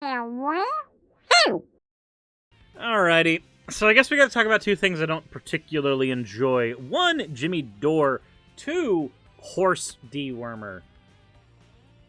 Alrighty, so I guess we gotta talk about two things I don't particularly enjoy. One, Jimmy Dore. Two, horse dewormer.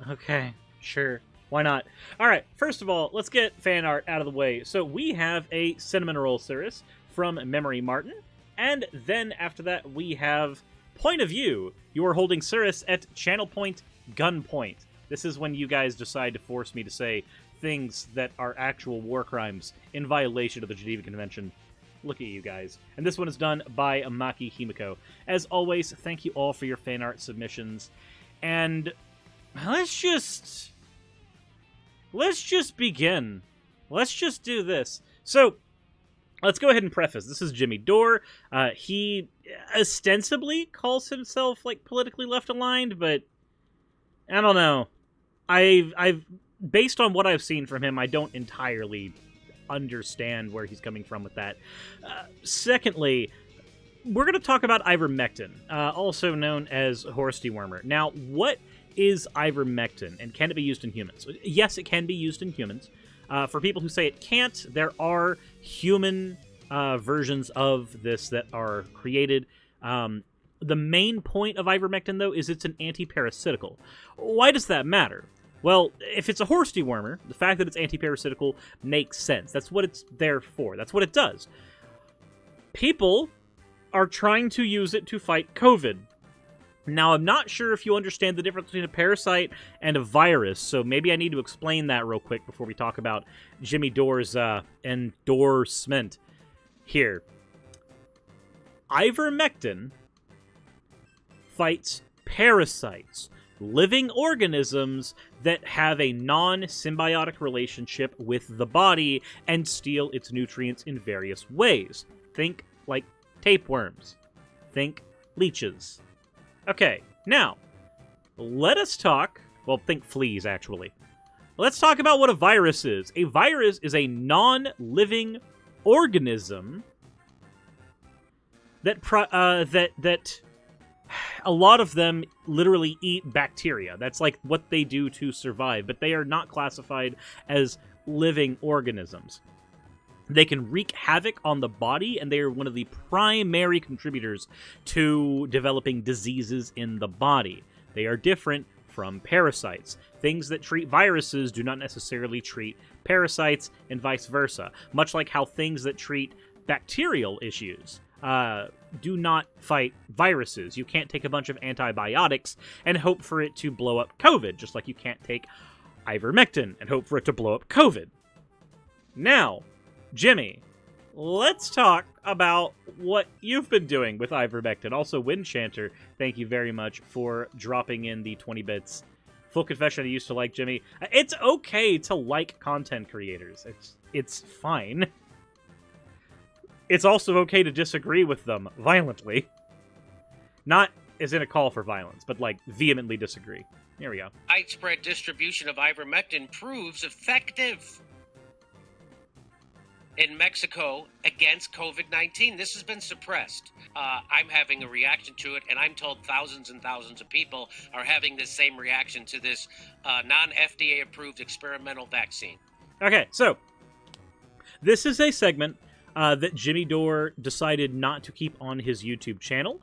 Okay, sure. Why not? Alright, first of all, let's get fan art out of the way. So we have a cinnamon roll Suris from Memory Martin, and then after that we have Point of View. You are holding Suris at channel point, gunpoint. This is when you guys decide to force me to say things that are actual war crimes in violation of the Geneva Convention. Look at you guys. And this one is done by Maki Himiko. As always, thank you all for your fan art submissions. And let's just begin. Let's just do this. So, let's go ahead and preface. This is Jimmy Dore. He ostensibly calls himself, like, politically left-aligned, but I don't know. I've based on what I've seen from him, I don't entirely understand where he's coming from with that. Secondly, we're going to talk about ivermectin, also known as horse dewormer. Now, what is ivermectin, and can it be used in humans? Yes, it can be used in humans. For people who say it can't, there are human versions of this that are created. The main point of ivermectin, though, is it's an anti-parasitical. Why does that matter? Well, if it's a horse dewormer, the fact that it's anti-parasitical makes sense. That's what it's there for. That's what it does. People are trying to use it to fight COVID. Now, I'm not sure if you understand the difference between a parasite and a virus, so maybe I need to explain that real quick before we talk about Jimmy Dore's endorsement here. Ivermectin fights parasites, living organisms that have a non-symbiotic relationship with the body and steal its nutrients in various ways. Think, like, tapeworms. Think leeches. Okay, now, let us talk... Well, think fleas, actually. Let's talk about what a virus is. A virus is a non-living organism that a lot of them literally eat bacteria. That's like what they do to survive, but they are not classified as living organisms. They can wreak havoc on the body, and they are one of the primary contributors to developing diseases in the body. They are different from parasites. Things that treat viruses do not necessarily treat parasites, and vice versa. Much like how things that treat bacterial issues do not fight viruses. You can't take a bunch of antibiotics and hope for it to blow up COVID, just like you can't take ivermectin and hope for it to blow up COVID. Now, Jimmy, let's talk about what you've been doing with ivermectin. Also, Windchanter, thank you very much for dropping in the 20 bits. Full confession, I used to like Jimmy. It's okay to like content creators. It's fine. It's also okay to disagree with them violently. Not as in a call for violence, but, like, vehemently disagree. There we go. Widespread distribution of ivermectin proves effective in Mexico against COVID-19. This has been suppressed. I'm having a reaction to it, and I'm told thousands and thousands of people are having this same reaction to this non-FDA-approved experimental vaccine. Okay, so this is a segment that Jimmy Dore decided not to keep on his YouTube channel.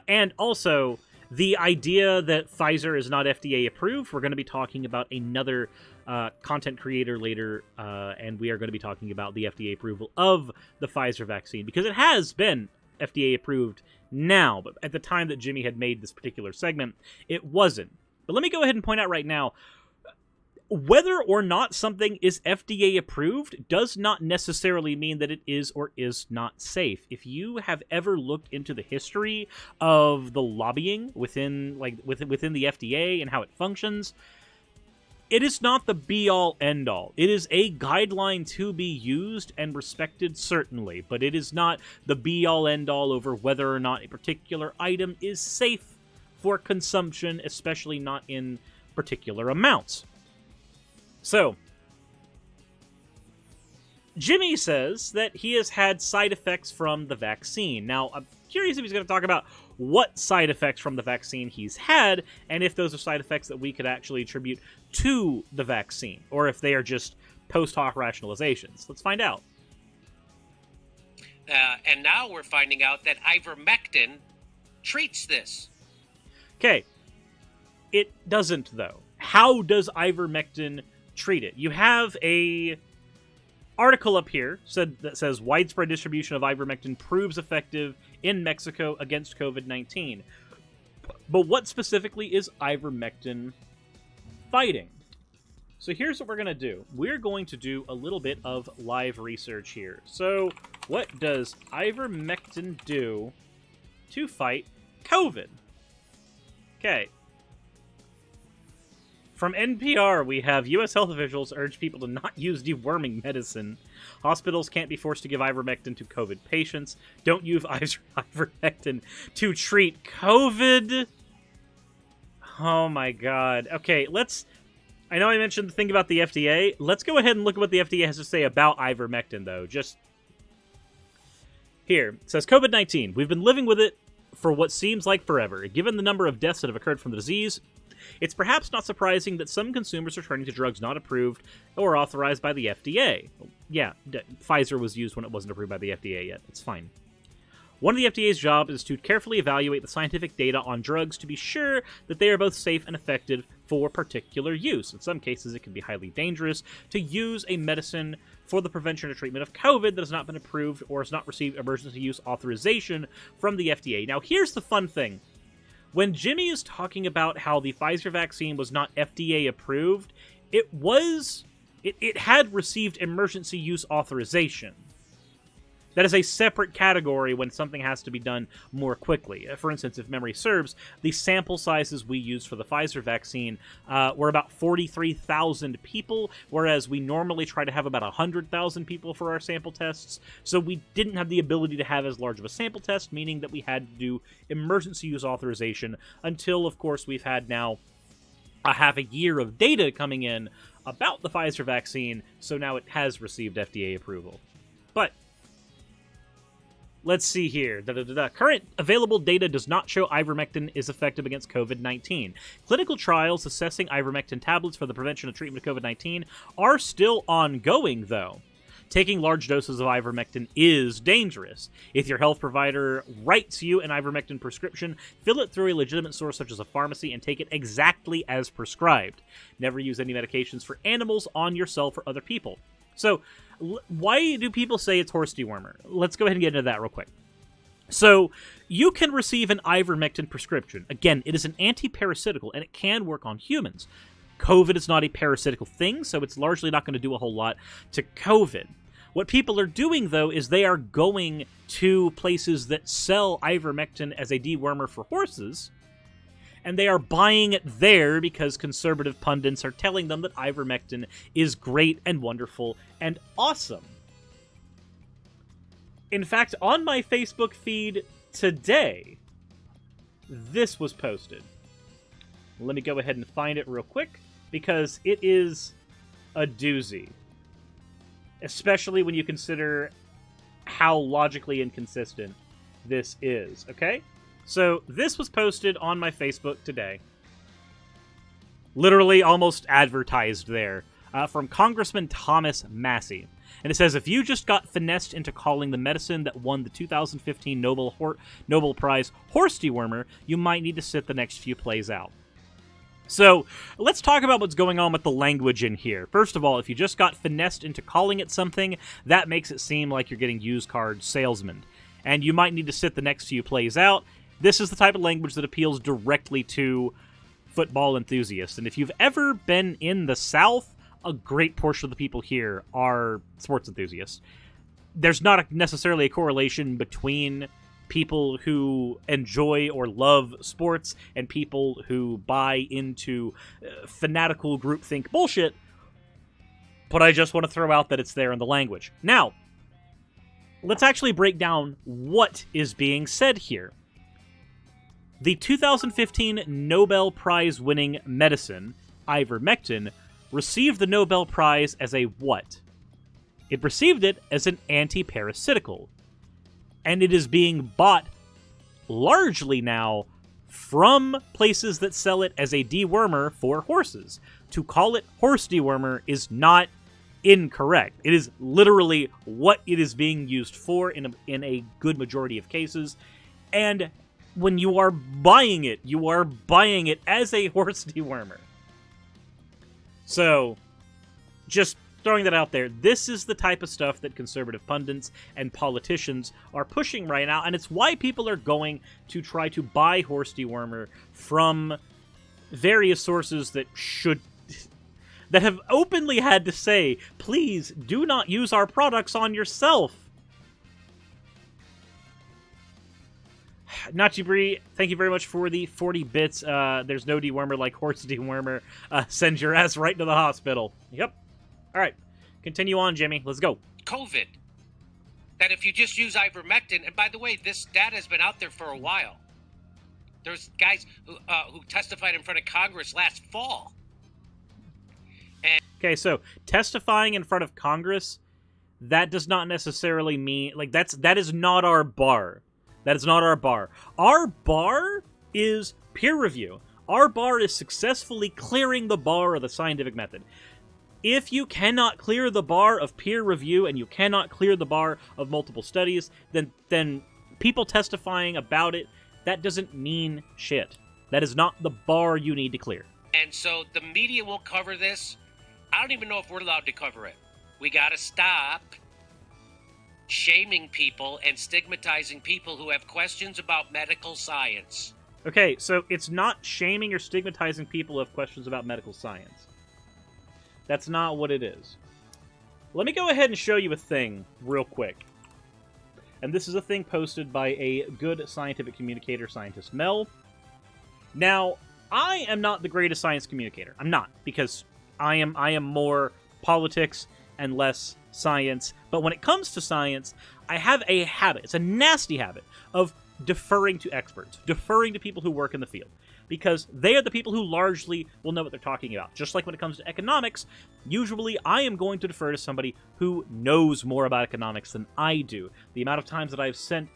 And also, the idea that Pfizer is not FDA approved, we're going to be talking about another content creator later, and we are going to be talking about the FDA approval of the Pfizer vaccine, because it has been FDA approved now, but at the time that Jimmy had made this particular segment, it wasn't. But let me go ahead and point out right now, whether or not something is FDA approved does not necessarily mean that it is or is not safe. If you have ever looked into the history of the lobbying within the FDA and how it functions, it is not the be-all, end-all. It is a guideline to be used and respected, certainly, but it is not the be-all, end-all over whether or not a particular item is safe for consumption, especially not in particular amounts. So, Jimmy says that he has had side effects from the vaccine. Now, I'm curious if he's going to talk about what side effects from the vaccine he's had, and if those are side effects that we could actually attribute to the vaccine, or if they are just post hoc rationalizations. Let's find out. And now we're finding out that ivermectin treats this. Okay. It doesn't, though. How does ivermectin treat it? You have a article up here that says widespread distribution of ivermectin proves effective in Mexico against COVID-19. But what specifically is ivermectin fighting? So here's what we're going to do. We're going to do a little bit of live research here. So what does ivermectin do to fight COVID? Okay. From NPR, we have U.S. health officials urge people to not use deworming medicine. Hospitals can't be forced to give ivermectin to COVID patients. Don't use ivermectin to treat COVID. Oh my god. Okay, I know I mentioned the thing about the FDA. Let's go ahead and look at what the FDA has to say about ivermectin, though. Just here. It says, COVID-19. We've been living with it for what seems like forever. Given the number of deaths that have occurred from the disease, it's perhaps not surprising that some consumers are turning to drugs not approved or authorized by the FDA. Yeah, Pfizer was used when it wasn't approved by the FDA yet. It's fine. One of the FDA's job is to carefully evaluate the scientific data on drugs to be sure that they are both safe and effective for particular use. In some cases, it can be highly dangerous to use a medicine for the prevention or treatment of COVID that has not been approved or has not received emergency use authorization from the FDA. Now, here's the fun thing. When Jimmy is talking about how the Pfizer vaccine was not FDA approved, it had received emergency use authorization. That is a separate category when something has to be done more quickly. For instance, if memory serves, the sample sizes we used for the Pfizer vaccine were about 43,000 people, whereas we normally try to have about 100,000 people for our sample tests. So we didn't have the ability to have as large of a sample test, meaning that we had to do emergency use authorization until, of course, we've had now a half a year of data coming in about the Pfizer vaccine, so now it has received FDA approval. But let's see here. Current available data does not show ivermectin is effective against COVID-19. Clinical trials assessing ivermectin tablets for the prevention and treatment of COVID-19 are still ongoing, though. Taking large doses of ivermectin is dangerous. If your health provider writes you an ivermectin prescription, fill it through a legitimate source such as a pharmacy and take it exactly as prescribed. Never use any medications for animals, on yourself, or other people. So, why do people say it's horse dewormer? Let's go ahead and get into that real quick. So, you can receive an ivermectin prescription. Again, it is an anti-parasitical, and it can work on humans. COVID is not a parasitical thing, so it's largely not going to do a whole lot to COVID. What people are doing, though, is they are going to places that sell ivermectin as a dewormer for horses, and they are buying it there because conservative pundits are telling them that ivermectin is great and wonderful and awesome. In fact, on my Facebook feed today, this was posted. Let me go ahead and find it real quick, because it is a doozy. Especially when you consider how logically inconsistent this is, okay? So, this was posted on my Facebook today. Literally almost advertised there. From Congressman Thomas Massey. And it says, if you just got finessed into calling the medicine that won the 2015 Nobel Prize horse dewormer, you might need to sit the next few plays out. So, let's talk about what's going on with the language in here. First of all, if you just got finessed into calling it something, that makes it seem like you're getting used car salesman. And you might need to sit the next few plays out. This is the type of language that appeals directly to football enthusiasts. And if you've ever been in the South, a great portion of the people here are sports enthusiasts. There's not necessarily a correlation between people who enjoy or love sports and people who buy into fanatical groupthink bullshit, but I just want to throw out that it's there in the language. Now, let's actually break down what is being said here. The 2015 Nobel Prize winning medicine, ivermectin, received the Nobel Prize as a what? It received it as an anti-parasitical. And it is being bought largely now from places that sell it as a dewormer for horses. To call it horse dewormer is not incorrect. It is literally what it is being used for in a good majority of cases. And when you are buying it as a horse dewormer. So, just throwing that out there, this is the type of stuff that conservative pundits and politicians are pushing right now, and it's why people are going to try to buy horse dewormer from various sources that have openly had to say, please do not use our products on yourself. Nachi Bree, thank you very much for the 40 bits. There's no dewormer like horse dewormer. Send your ass right to the hospital. Yep. All right. Continue on, Jimmy. Let's go. COVID. That if you just use ivermectin, and by the way, this data has been out there for a while. There's guys who testified in front of Congress last fall. Okay, so testifying in front of Congress, that does not necessarily mean, like, that is not our bar. That is not our bar. Our bar is peer review. Our bar is successfully clearing the bar of the scientific method. If you cannot clear the bar of peer review and you cannot clear the bar of multiple studies, then people testifying about it, that doesn't mean shit. That is not the bar you need to clear. And so the media will cover this. I don't even know if we're allowed to cover it. We gotta stop shaming people and stigmatizing people who have questions about medical science. Okay, so it's not shaming or stigmatizing people who have questions about medical science. That's not what it is. Let me go ahead and show you a thing real quick. And this is a thing posted by a good scientific communicator, Scientist Mel. Now, I am not the greatest science communicator. I'm not, because I am more politics and less science. But when it comes to science, I have a habit. It's a nasty habit of deferring to experts, deferring to people who work in the field, because they are the people who largely will know what they're talking about. Just like when it comes to economics, usually I am going to defer to somebody who knows more about economics than I do. The amount of times that I've sent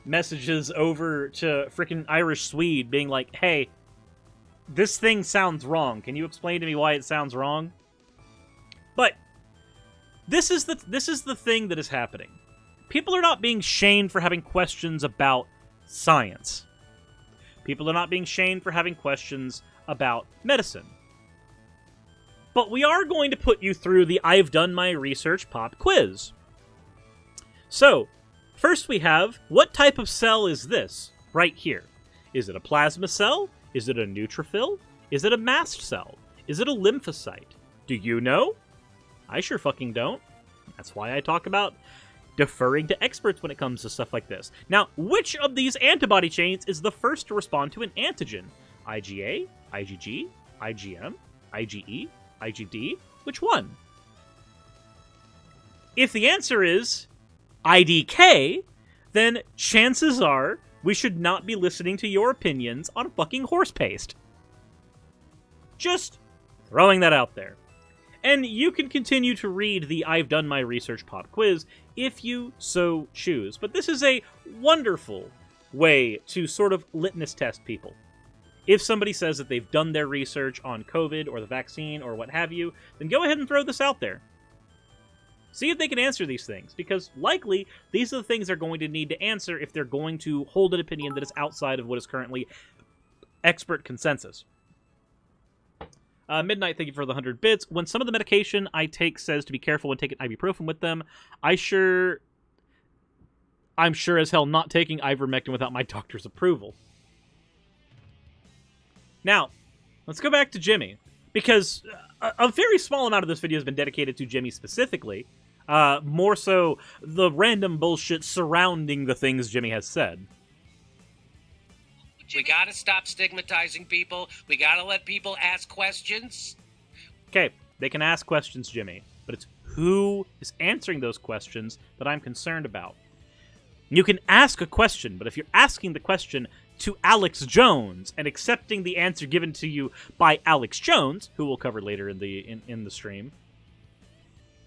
messages over to frickin' Irish Swede being like, hey, this thing sounds wrong. Can you explain to me why it sounds wrong? But this is the thing that is happening. People are not being shamed for having questions about science. People are not being shamed for having questions about medicine. But we are going to put you through the I've Done My Research pop quiz. So, first we have, what type of cell is this? Right here. Is it a plasma cell? Is it a neutrophil? Is it a mast cell? Is it a lymphocyte? Do you know? I sure fucking don't. That's why I talk about deferring to experts when it comes to stuff like this. Now, which of these antibody chains is the first to respond to an antigen? IgA, IgG, IgM, IgE, IgD? Which one? If the answer is IDK, then chances are we should not be listening to your opinions on fucking horse paste. Just throwing that out there. And you can continue to read the I've Done My Research pop quiz if you so choose. But this is a wonderful way to sort of litmus test people. If somebody says that they've done their research on COVID or the vaccine or what have you, then go ahead and throw this out there. See if they can answer these things, because likely these are the things they're going to need to answer if they're going to hold an opinion that is outside of what is currently expert consensus. Midnight, thank you for the 100 bits. When some of the medication I take says to be careful when taking ibuprofen with them, I'm sure as hell not taking ivermectin without my doctor's approval. Now, let's go back to Jimmy, because a very small amount of this video has been dedicated to Jimmy specifically. More so the random bullshit surrounding the things Jimmy has said. We gotta stop stigmatizing people. We gotta let people ask questions. Okay, they can ask questions, Jimmy, but it's who is answering those questions that I'm concerned about. You can ask a question, but if you're asking the question to Alex Jones and accepting the answer given to you by Alex Jones, who we'll cover later in the stream,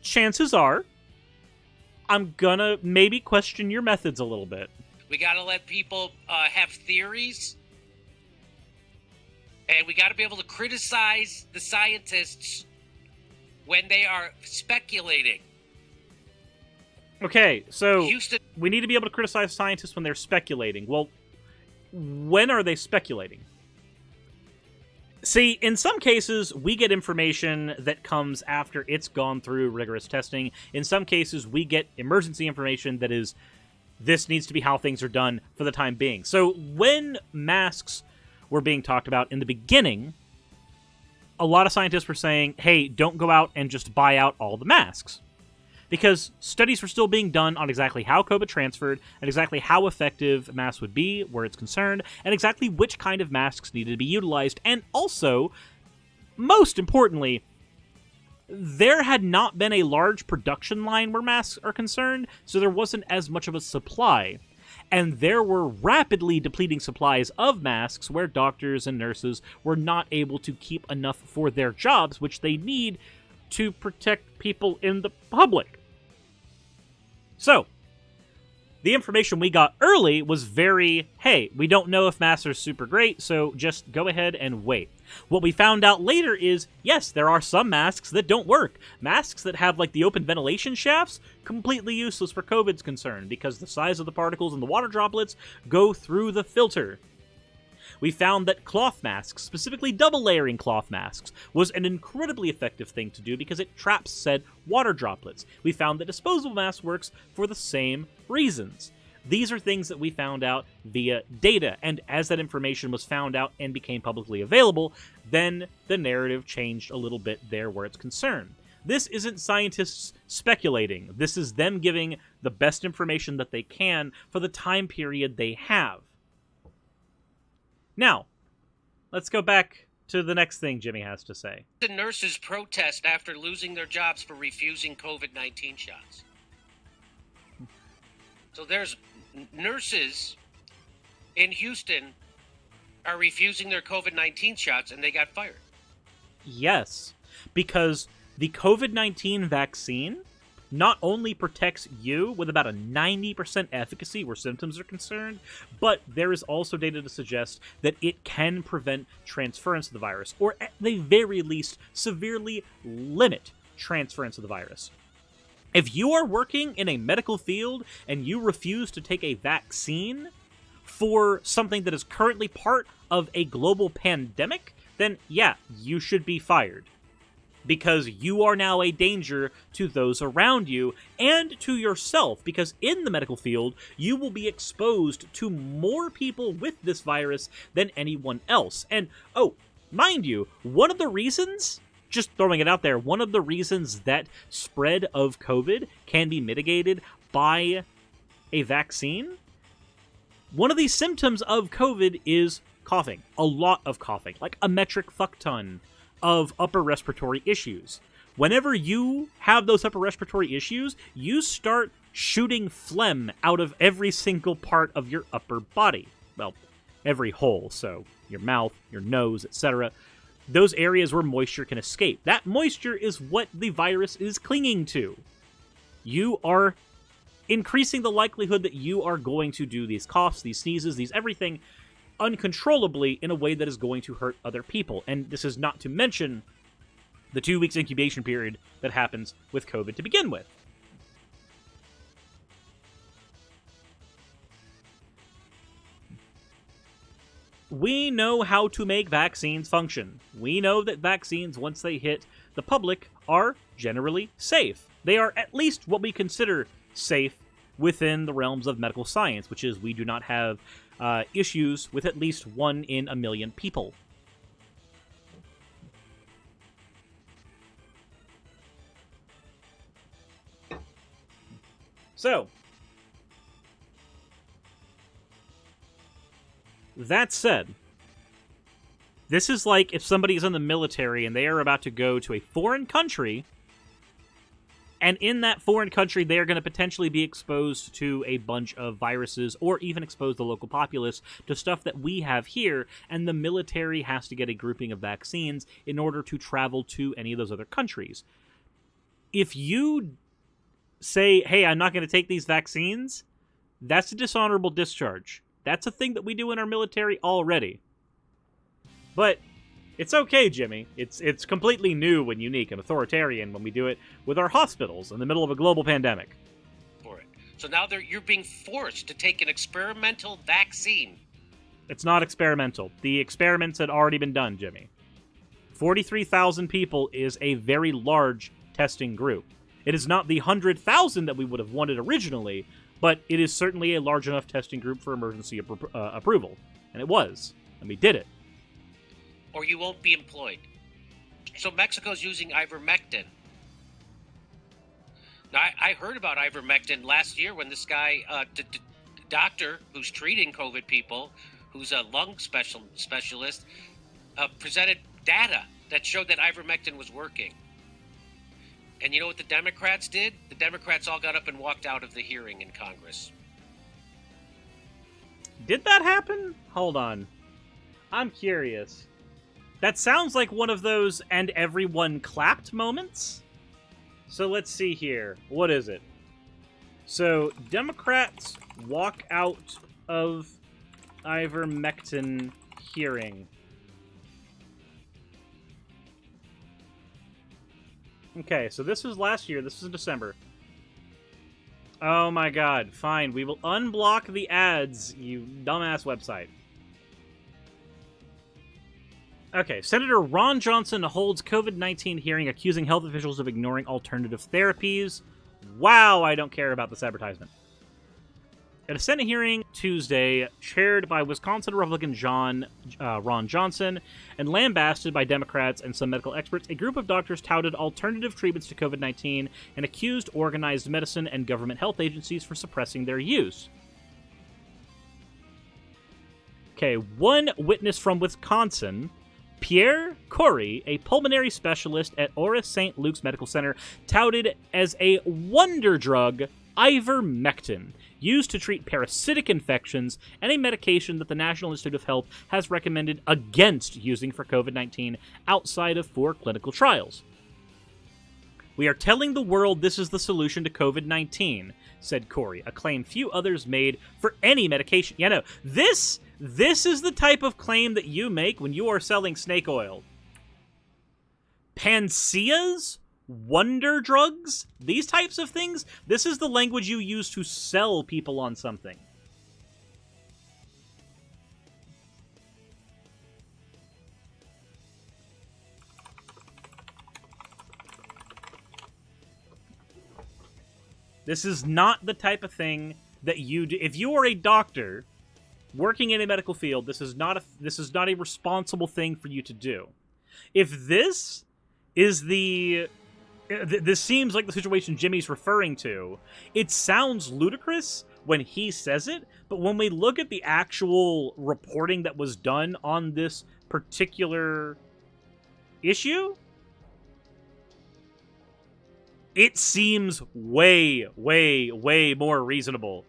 chances are I'm gonna maybe question your methods a little bit. We gotta let people have theories. And we gotta be able to criticize the scientists when they are speculating. Okay, so Houston, we need to be able to criticize scientists when they're speculating. Well, when are they speculating? See, in some cases, we get information that comes after it's gone through rigorous testing. In some cases, we get emergency information that is, this needs to be how things are done for the time being. So when masks were being talked about in the beginning, a lot of scientists were saying, hey, don't go out and just buy out all the masks. Because studies were still being done on exactly how COVID transferred, and exactly how effective masks would be where it's concerned, and exactly which kind of masks needed to be utilized. And also, most importantly, there had not been a large production line where masks are concerned, so there wasn't as much of a supply. And there were rapidly depleting supplies of masks where doctors and nurses were not able to keep enough for their jobs, which they need to protect people in the public. So, the information we got early was very, hey, we don't know if masks are super great, so just go ahead and wait. What we found out later is, yes, there are some masks that don't work. Masks that have, like, the open ventilation shafts, completely useless for COVID's concerned, because the size of the particles in the water droplets go through the filter. We found that cloth masks, specifically double-layering cloth masks, was an incredibly effective thing to do because it traps said water droplets. We found that disposable mask works for the same reasons. These are things that we found out via data, and as that information was found out and became publicly available, then the narrative changed a little bit there where it's concerned. This isn't scientists speculating. This is them giving the best information that they can for the time period they have. Now, let's go back to the next thing Jimmy has to say. the nurses protest after losing their jobs for refusing COVID-19 shots. So there's nurses in Houston are refusing their COVID-19 shots, and they got fired. Yes, because the COVID-19 vaccine not only protects you with about a 90% efficacy where symptoms are concerned, but there is also data to suggest that it can prevent transference of the virus, or at the very least, severely limit transference of the virus. If you are working in a medical field and you refuse to take a vaccine for something that is currently part of a global pandemic, then yeah, you should be fired. Because you are now a danger to those around you and to yourself, because in the medical field, you will be exposed to more people with this virus than anyone else. And, oh, mind you, one of the reasons, just throwing it out there, one of the reasons that spread of COVID can be mitigated by a vaccine, one of these symptoms of COVID is coughing. A lot of coughing, like a metric fuck ton of upper respiratory issues. Whenever you have those upper respiratory issues, you start shooting phlegm out of every single part of your upper body. Well, every hole, so your mouth, your nose, etc. Those areas where moisture can escape. That moisture is what the virus is clinging to. You are increasing the likelihood that you are going to do these coughs, these sneezes, these everything uncontrollably in a way that is going to hurt other people. And this is not to mention the 2 weeks incubation period that happens with COVID to begin with. We know how to make vaccines function. We know that vaccines, once they hit the public, are generally safe. They are at least what we consider safe within the realms of medical science, which is we do not have issues with at least 1 in a million people. So, that said, this is like if somebody is in the military and they are about to go to a foreign country, and in that foreign country, they are going to potentially be exposed to a bunch of viruses or even expose the local populace to stuff that we have here, and the military has to get a grouping of vaccines in order to travel to any of those other countries. If you say, hey, I'm not going to take these vaccines, that's a dishonorable discharge. That's a thing that we do in our military already. But It's okay, Jimmy. It's completely new and unique and authoritarian when we do it with our hospitals in the middle of a global pandemic. For it. So now you're being forced to take an experimental vaccine. It's not experimental. The experiments had already been done, Jimmy. 43,000 people is a very large testing group. It is not the 100,000 that we would have wanted originally, but it is certainly a large enough testing group for emergency approval. And it was. And we did it. Or you won't be employed. So Mexico's using ivermectin. Now, I heard about ivermectin last year when this guy, doctor who's treating COVID people, who's a lung specialist, presented data that showed that ivermectin was working. And you know what the Democrats did? The Democrats all got up and walked out of the hearing in Congress. Did that happen? Hold on. I'm curious. That sounds like one of those and everyone clapped moments. So let's see here. What is it? So, Democrats walk out of Ivermectin hearing. Okay, so this was last year. This was in December. Oh my god. Fine. We will unblock the ads, you dumbass website. Okay, Senator Ron Johnson holds COVID-19 hearing accusing health officials of ignoring alternative therapies. Wow, I don't care about this advertisement. At a Senate hearing Tuesday, chaired by Wisconsin Republican Ron Johnson and lambasted by Democrats and some medical experts, a group of doctors touted alternative treatments to COVID-19 and accused organized medicine and government health agencies for suppressing their use. Okay, one witness from Wisconsin, Pierre Corey, a pulmonary specialist at Oris St. Luke's Medical Center, touted as a wonder drug ivermectin, used to treat parasitic infections, and a medication that the National Institute of Health has recommended against using for COVID-19 outside of 4 clinical trials. "We are telling the world this is the solution to COVID-19, said Corey, a claim few others made for any medication. Yeah, no, this is the type of claim that you make when you are selling snake oil. Panaceas? Wonder drugs? These types of things? This is the language you use to sell people on something. This is not the type of thing that you do. If you are a doctor working in a medical field, this is not a responsible thing for you to do. If this is this seems like the situation Jimmy's referring to, it sounds ludicrous when he says it, but when we look at the actual reporting that was done on this particular issue, it seems way, way, way more reasonable.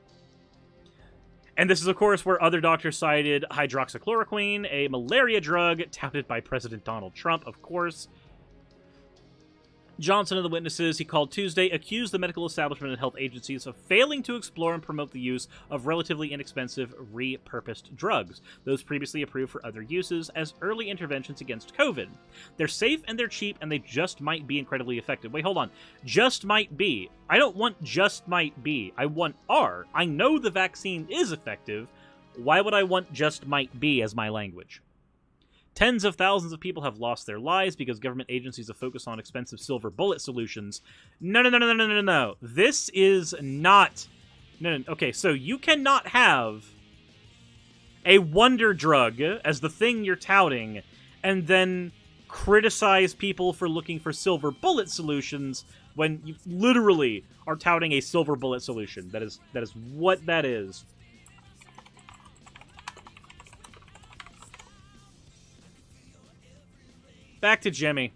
And this is, of course, where other doctors cited hydroxychloroquine, a malaria drug touted by President Donald Trump, of course. Johnson and the witnesses he called Tuesday accused the medical establishment and health agencies of failing to explore and promote the use of relatively inexpensive, repurposed drugs, those previously approved for other uses, as early interventions against COVID. They're safe and they're cheap, and they just might be incredibly effective. Wait, hold on. Just might be. I don't want just might be. I want are. I know the vaccine is effective. Why would I want just might be as my language? Tens of thousands of people have lost their lives because government agencies have focused on expensive silver bullet solutions. No. This is not... No. Okay, so you cannot have a wonder drug as the thing you're touting and then criticize people for looking for silver bullet solutions when you literally are touting a silver bullet solution. That is what that is. Back to Jimmy.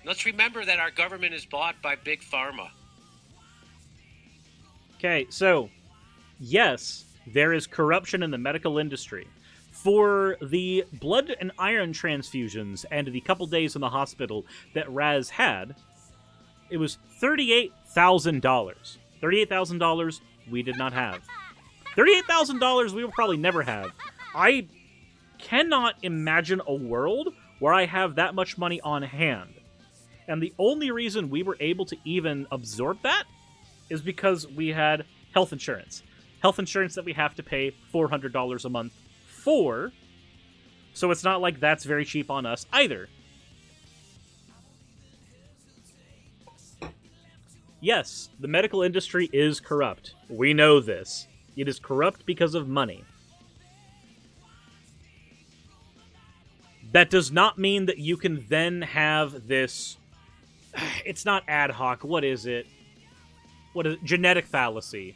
Let's remember that our government is bought by Big Pharma. Okay, so, yes, there is corruption in the medical industry. For the blood and iron transfusions and the couple days in the hospital that Raz had, it was $38,000. $38,000 we did not have. $38,000 we will probably never have. I cannot imagine a world where I have that much money on hand. And the only reason we were able to even absorb that is because we had health insurance. Health insurance that we have to pay $400 a month for. So it's not like that's very cheap on us either. Yes, the medical industry is corrupt. We know this. It is corrupt because of money. That does not mean that you can then have this... It's not ad hoc. What is it? Genetic fallacy.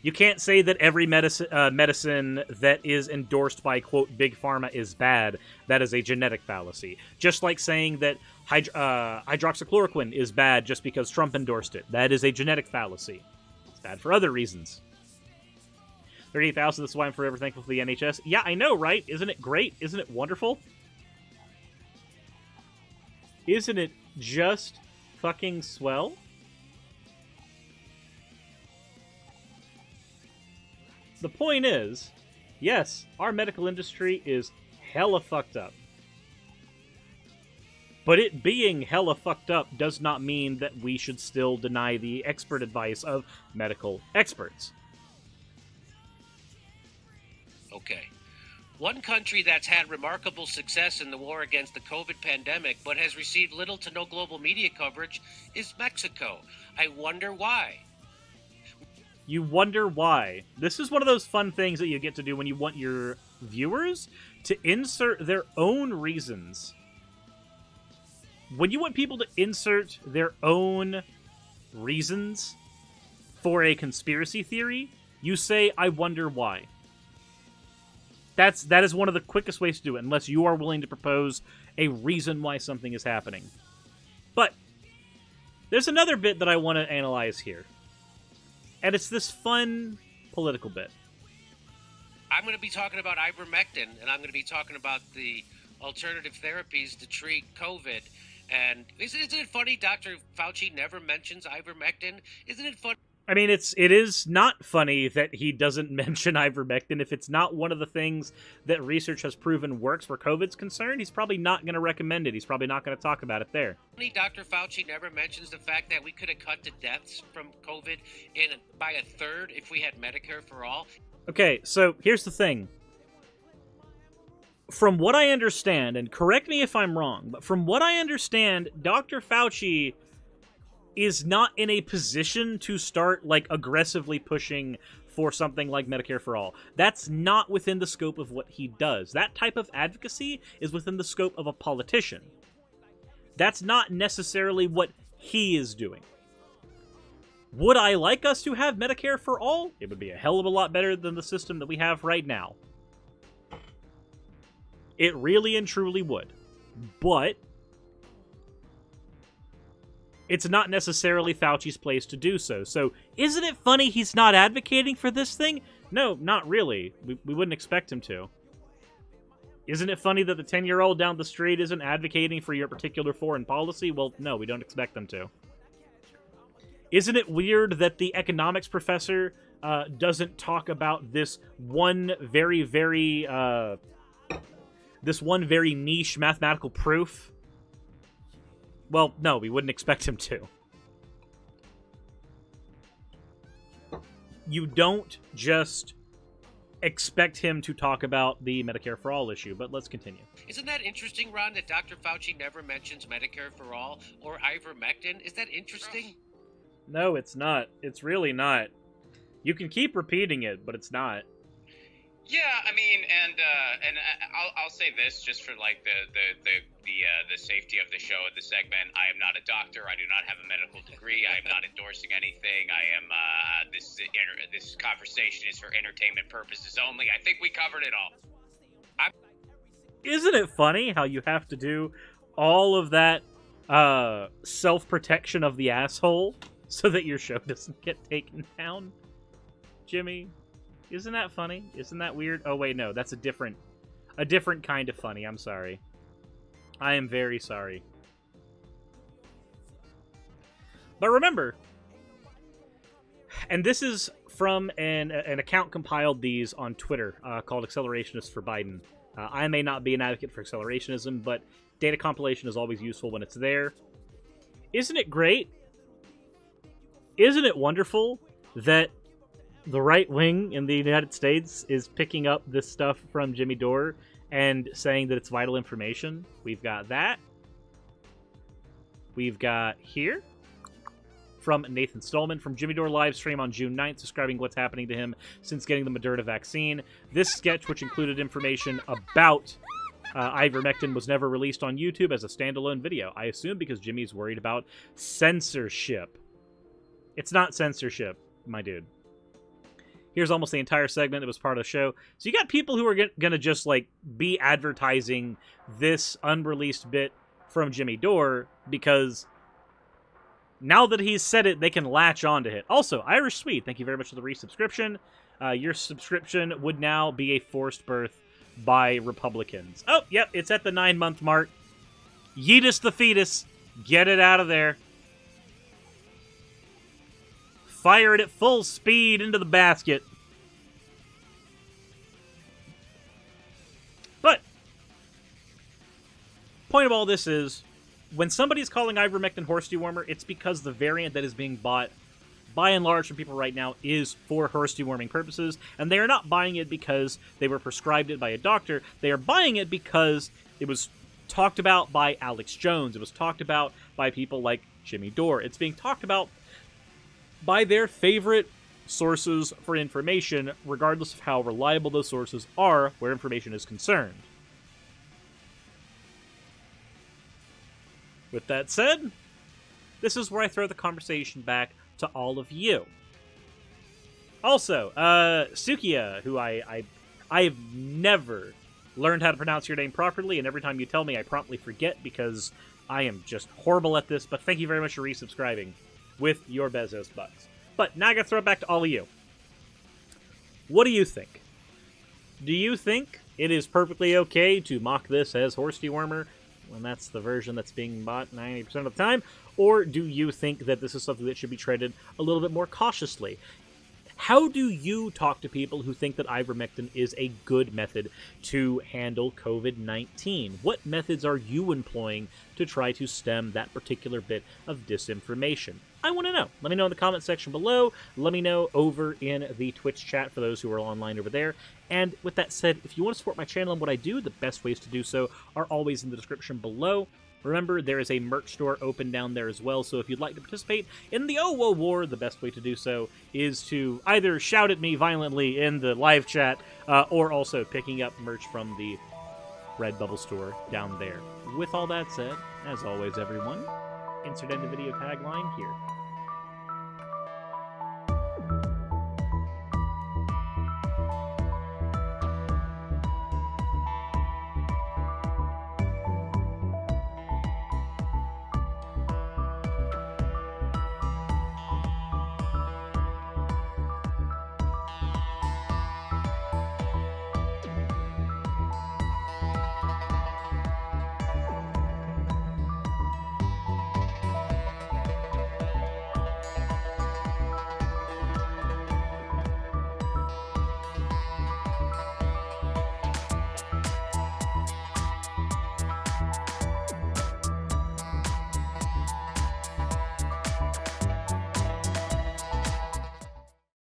You can't say that every medicine that is endorsed by, quote, Big Pharma is bad. That is a genetic fallacy. Just like saying that hydroxychloroquine is bad just because Trump endorsed it. That is a genetic fallacy. It's bad for other reasons. 38,000, this is why I'm forever thankful for the NHS. Yeah, I know, right? Isn't it great? Isn't it wonderful? Isn't it just fucking swell? The point is, yes, our medical industry is hella fucked up. But it being hella fucked up does not mean that we should still deny the expert advice of medical experts. Okay. One country that's had remarkable success in the war against the COVID pandemic but has received little to no global media coverage is Mexico. I wonder why. You wonder why. This is one of those fun things that you get to do when you want your viewers to insert their own reasons. When you want people to insert their own reasons for a conspiracy theory, you say, I wonder why. That is one of the quickest ways to do it, unless you are willing to propose a reason why something is happening. But there's another bit that I want to analyze here. And it's this fun political bit. I'm going to be talking about ivermectin, and I'm going to be talking about the alternative therapies to treat COVID. And isn't it funny Dr. Fauci never mentions ivermectin? Isn't it funny? I mean, it is not funny that he doesn't mention ivermectin. If it's not one of the things that research has proven works where COVID's concerned, he's probably not going to recommend it. He's probably not going to talk about it there. Dr. Fauci never mentions the fact that we could have cut the deaths from COVID by a third if we had Medicare for all. Okay, so here's the thing. From what I understand, and correct me if I'm wrong, but from what I understand, Dr. Fauci is not in a position to start, like, aggressively pushing for something like Medicare for All. That's not within the scope of what he does. That type of advocacy is within the scope of a politician. That's not necessarily what he is doing. Would I like us to have Medicare for All? It would be a hell of a lot better than the system that we have right now. It really and truly would. But it's not necessarily Fauci's place to do so. So, isn't it funny he's not advocating for this thing? No, not really. We wouldn't expect him to. Isn't it funny that the 10-year-old down the street isn't advocating for your particular foreign policy? Well, no, we don't expect them to. Isn't it weird that the economics professor doesn't talk about this one very, very niche mathematical proof? Well, no, we wouldn't expect him to. You don't just expect him to talk about the Medicare for All issue, but let's continue. Isn't that interesting, Ron, that Dr. Fauci never mentions Medicare for All or ivermectin? Is that interesting? No, it's not. It's really not. You can keep repeating it, but it's not. Yeah, I mean, and I'll say this just for like the safety of the show of the segment. I am not a doctor. I do not have a medical degree. I am not endorsing anything. I am this conversation is for entertainment purposes only. I think we covered it all. Isn't it funny how you have to do all of that self-protection of the asshole so that your show doesn't get taken down, Jimmy? Isn't that funny? Isn't that weird? Oh, wait, no. That's a different kind of funny. I'm sorry. I am very sorry. But remember, and this is from an account compiled these on Twitter called Accelerationists for Biden. I may not be an advocate for accelerationism, but data compilation is always useful when it's there. Isn't it great? Isn't it wonderful that the right wing in the United States is picking up this stuff from Jimmy Dore and saying that it's vital information? We've got that. We've got here from Nathan Stallman from Jimmy Dore live stream on June 9th, describing what's happening to him since getting the Moderna vaccine. This sketch, which included information about ivermectin, was never released on YouTube as a standalone video. I assume because Jimmy's worried about censorship. It's not censorship, my dude. Here's almost the entire segment that was part of the show. So you got people who are going to just, like, be advertising this unreleased bit from Jimmy Dore because now that he's said it, they can latch on to it. Also, Irish Swede, thank you very much for the resubscription. Your subscription would now be a forced birth by Republicans. Oh, yep, it's at the 9-month mark. Yeetus the fetus. Get it out of there. Fire it at full speed into the basket. But, point of all this is, when somebody's calling ivermectin horse dewormer, it's because the variant that is being bought, by and large from people right now, is for horse deworming purposes, and they are not buying it because they were prescribed it by a doctor. They are buying it because it was talked about by Alex Jones. It was talked about by people like Jimmy Dore. It's being talked about by their favorite sources for information, regardless of how reliable those sources are where information is concerned. With that said, this is where I throw the conversation back to all of you. Also, Sukiya, who I've never learned how to pronounce your name properly, and every time you tell me I promptly forget because I am just horrible at this, but thank you very much for resubscribing with your Bezos bucks. But now I gotta throw it back to all of you. What do you think? Do you think it is perfectly okay to mock this as horse dewormer when that's the version that's being bought 90% of the time? Or do you think that this is something that should be treated a little bit more cautiously? How do you talk to people who think that ivermectin is a good method to handle COVID-19? What methods are you employing to try to stem that particular bit of disinformation? I want to know. Let me know in the comment section below. Let me know over in the Twitch chat for those who are online over there. And with that said, if you want to support my channel and what I do, the best ways to do so are always in the description below. Remember, there is a merch store open down there as well, so if you'd like to participate in the OWO War, the best way to do so is to either shout at me violently in the live chat, or also picking up merch from the Redbubble store down there. With all that said, as always, everyone, insert end the video tagline here.